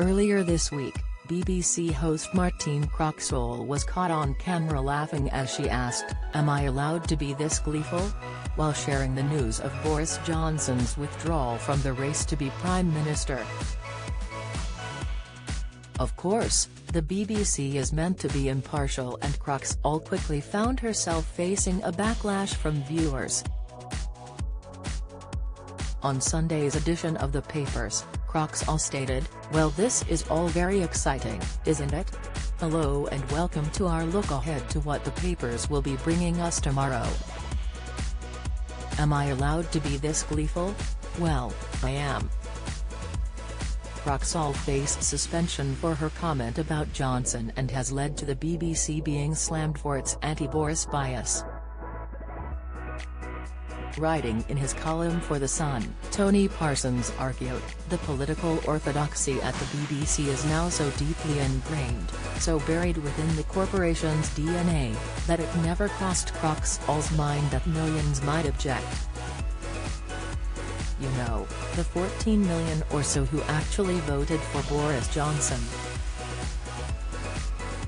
Earlier this week, BBC host Martine Croxall was caught on camera laughing as she asked, "Am I allowed to be this gleeful?" while sharing the news of Boris Johnson's withdrawal from the race to be Prime Minister. Of course, the BBC is meant to be impartial, and Croxall quickly found herself facing a backlash from viewers. On Sunday's edition of the papers, Croxall stated, "Well, this is all very exciting, isn't it? Hello and welcome to our look ahead to what the papers will be bringing us tomorrow. Am I allowed to be this gleeful? Well, I am." Croxall faced suspension for her comment about Johnson and has led to the BBC being slammed for its anti-Boris bias. Writing in his column for The Sun, Tony Parsons argued, "The political orthodoxy at the BBC is now so deeply ingrained, so buried within the corporation's DNA, that it never crossed Croxall's mind that millions might object. You know, the 14 million or so who actually voted for Boris Johnson."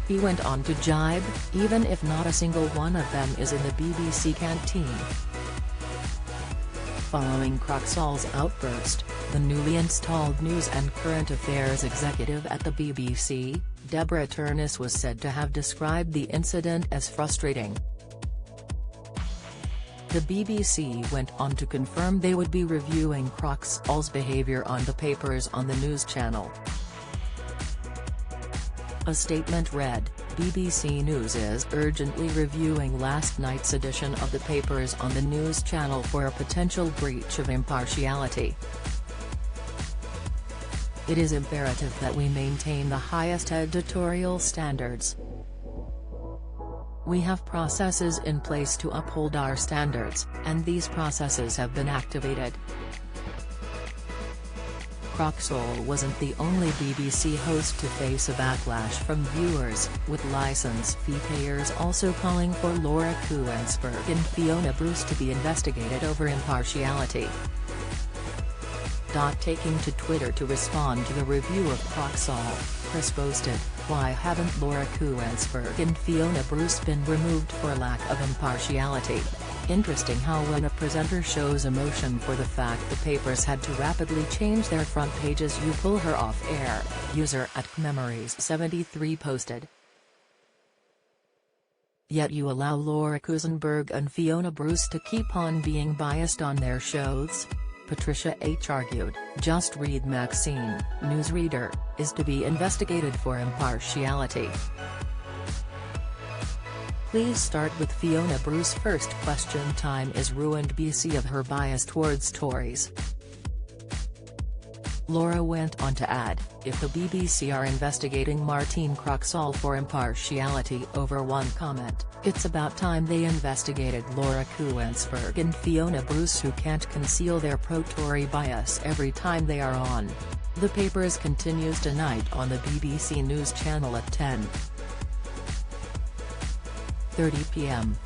He went on to jibe, "Even if not a single one of them is in the BBC canteen." Following Croxall's outburst, the newly installed news and current affairs executive at the BBC, Deborah Turness, was said to have described the incident as frustrating. The BBC went on to confirm they would be reviewing Croxall's behaviour on the papers on the news channel. A statement read, "BBC News is urgently reviewing last night's edition of the papers on the news channel for a potential breach of impartiality. It is imperative that we maintain the highest editorial standards. We have processes in place to uphold our standards, and these processes have been activated." Croxall wasn't the only BBC host to face a backlash from viewers, with licence fee payers also calling for Laura Kuenssberg and Fiona Bruce to be investigated over impartiality. Taking to Twitter to respond to the review of Croxall, Chris posted, "Why haven't Laura Kuenssberg and Fiona Bruce been removed for lack of impartiality? Interesting how when a presenter shows emotion for the fact the papers had to rapidly change their front pages you pull her off air," user @Memories73 posted. "Yet you allow Laura Kuenssberg and Fiona Bruce to keep on being biased on their shows?" Patricia H. argued, "Just read Maxine, newsreader, is to be investigated for impartiality. Please start with Fiona Bruce first. Question time is ruined BC of her bias towards Tories." Laura went on to add, "If the BBC are investigating Martine Croxall for impartiality over one comment, it's about time they investigated Laura Kuenssberg and Fiona Bruce, who can't conceal their pro-Tory bias every time they are on." The papers continues tonight on the BBC News channel at 10:30 p.m.